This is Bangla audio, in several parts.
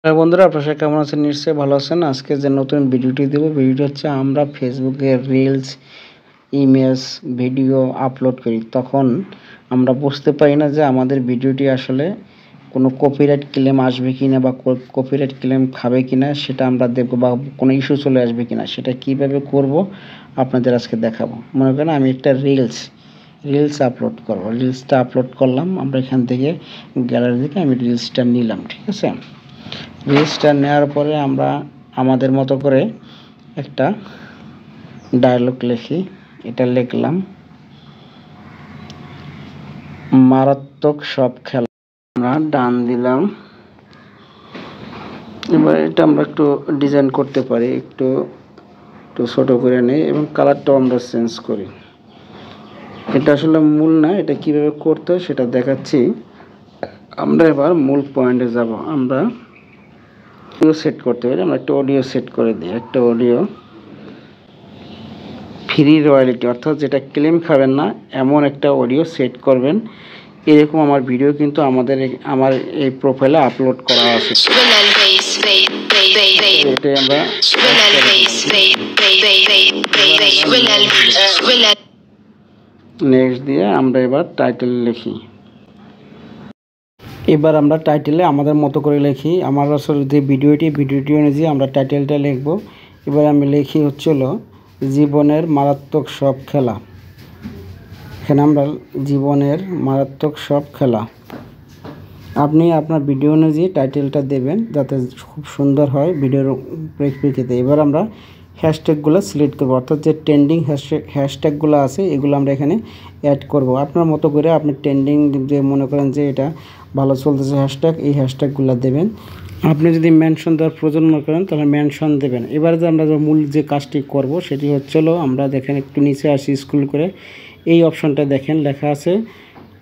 বন্ধুরা আপনারা কেমন আছেন? নিশ্চয়ই ভালো আছেন। আজকে যে নতুন ভিডিওটি দেব, ভিডিওটি হচ্ছে আমরা ফেসবুকে রিলস, ইমেজ, ভিডিও আপলোড করি, তখন আমরা বুঝতে পারি না যে আমাদের ভিডিওটি আসলে কোনো কপিরাইট ক্লেম আসবে কিনা বা কপিরাইট ক্লেম খাবে কিনা, সেটা আমরা দেখব, বা কোনো ইস্যু চলে আসবে কিনা সেটা কিভাবে করব আপনাদের আজকে দেখাবো। মনে করেন আমি একটা রিলস আপলোড করব, রিলসটা আপলোড করলাম, আমরা এখান থেকে গ্যালারি থেকে আমি রিলসটা নিলাম, ঠিক আছে। রিলসটা নেওয়ার পরে আমরা আমাদের মতো করে একটা ডায়লগ লিখি। এটা লিখলাম, মারাত্মক সব খেলা। আমরা ডান দিলাম। এবার এটা আমরা একটু ডিজাইন করতে পারি, একটু ছোট করে নেই এবং কালারটাও আমরা চেঞ্জ করি। এটা আসলে মূল না, এটা কিভাবে করতে হয় সেটা দেখাচ্ছি। আমরা এবার মূল পয়েন্টে যাব। আমরা সেট করতে পারি, আমরা একটা অডিও সেট করে দিই, একটা অডিও ফ্রি রয়্যালিটি, অর্থাৎ যেটা ক্লেম খাবেন না এমন একটা অডিও সেট করবেন। এরকম আমার ভিডিও কিন্তু আমার এই প্রোফাইলে আপলোড করা আছে। এটাই আমরা নেক্সট দিয়ে আমরা এবার টাইটেল লিখি। এবার আমরা টাইটেলে আমাদের মতো করে লিখি। আমার আসলে যে ভিডিওটি অনুযায়ী আমরা টাইটেলটা লিখব। এবার আমি লিখি হলো জীবনের মারাত্মক সব খেলা। এখানে আমরা জীবনের মারাত্মক সব খেলা। আপনি আপনার ভিডিও অনুযায়ী টাইটেলটা দেবেন যাতে খুব সুন্দর হয় ভিডিওর প্রেক্ষিতে। এবার আমরা হ্যাশট্যাগুলো সিলেক্ট করব, অর্থাৎ যে ট্রেন্ডিং হ্যাশট্যাগুলো আছে এগুলো আমরা এখানে অ্যাড করব। আপনার মতো করে আপনি ট্রেন্ডিং যে মনে করেন যে এটা ভালো চলতেছে হ্যাশট্যাগ, এই হ্যাশট্যাগুলো দেবেন। আপনি যদি মেনশন দেওয়ার প্রয়োজন মনে করেন তাহলে মেনশন দেবেন। এবারে যে আমরা মূল যে কাজটি করব সেটি হলো, আমরা দেখেন একটু নিচে আসি স্ক্রল করে, এই অপশনটা দেখেন লেখা আছে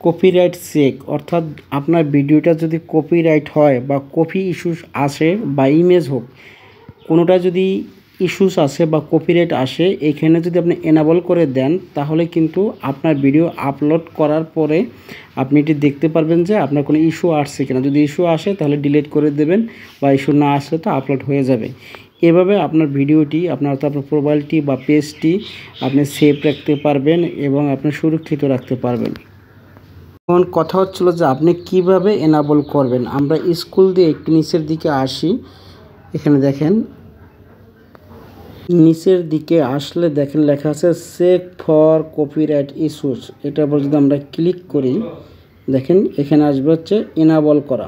কপিরাইট চেক, অর্থাৎ আপনার ভিডিওটা যদি কপিরাইট হয় বা কপি ইস্যুস আসে বা ইমেজ হোক, কোনোটা যদি ইস্যুস আসে বা কপিরাইট আসে, এখানে যদি আপনি এনাবল করে দেন তাহলে কিন্তু আপনার ভিডিও আপলোড করার পরে আপনি এটি দেখতে পারবেন যে আপনার কোনো ইস্যু আসছে কিনা। যদি ইস্যু আসে তাহলে ডিলিট করে দেবেন, বা ইস্যু না আসলে তো আপলোড হয়ে যাবে। এভাবে আপনার ভিডিওটি, আপনার প্রোফাইলটি বা পেজটি আপনি সেভ রাখতে পারবেন এবং আপনি সুরক্ষিত রাখতে পারবেন। এখন কথা হচ্ছিল যে আপনি কিভাবে এনাবল করবেন। আমরা স্কুল দিয়ে একটু নিচের দিকে আসি। এখানে দেখেন নিচের দিকে আসলে দেখেন লেখা আছে চেক ফর কপিরাইট ইস্যুস। এটার উপর যদি আমরা ক্লিক করি, দেখেন এখানে আসবে হচ্ছে এনাবল করা।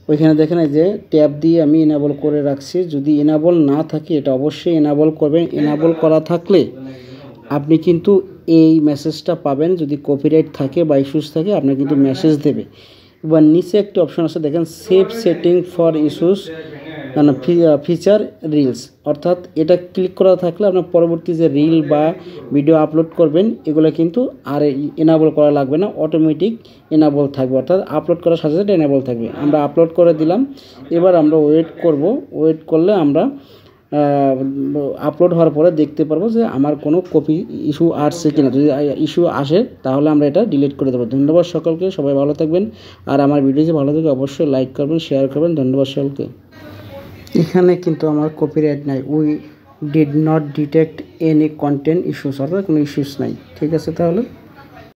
ওইখানে দেখেন এই যে ট্যাব দিয়ে আমি এনাবল করে রাখছি। যদি এনাবল না থাকে এটা অবশ্যই এনাবল করবেন। এনাবল করা থাকলে আপনি কিন্তু এই মেসেজটা পাবেন। যদি কপিরাইট থাকে বা ইস্যুস থাকে আপনার কিন্তু মেসেজ দেবে। এবার নিচে একটা অপশন আছে দেখেন save setting for issues feature reels, অর্থাৎ এটা ক্লিক করা থাকলে আপনার পরবর্তী যে রিল বা ভিডিও আপলোড করবেন এগুলো কিন্তু আর এনাবল করা লাগবে না, অটোমেটিক এনাবল থাকবে, অর্থাৎ আপলোড করার সাথে সাথে এনাবল থাকবে। আমরা আপলোড করে দিলাম। এবার আমরা ওয়েট করব। ওয়েট করলে আমরা আপলোড হওয়ার পরে দেখতে পারবো যে আমার কোনো কপি ইস্যু আসছে কিনা। যদি ইস্যু আসে তাহলে আমরা এটা ডিলিট করে দেবো। ধন্যবাদ সকলকে, সবাই ভালো থাকবেন। আর আমার ভিডিও যদি ভালো থাকে অবশ্যই লাইক করবেন, শেয়ার করবেন। ধন্যবাদ সকলকে। এখানে কিন্তু আমার কপিরাইট নাই, we did not detect any content issues, অর্থাৎ কোনো ইস্যুস নাই। ঠিক আছে তাহলে।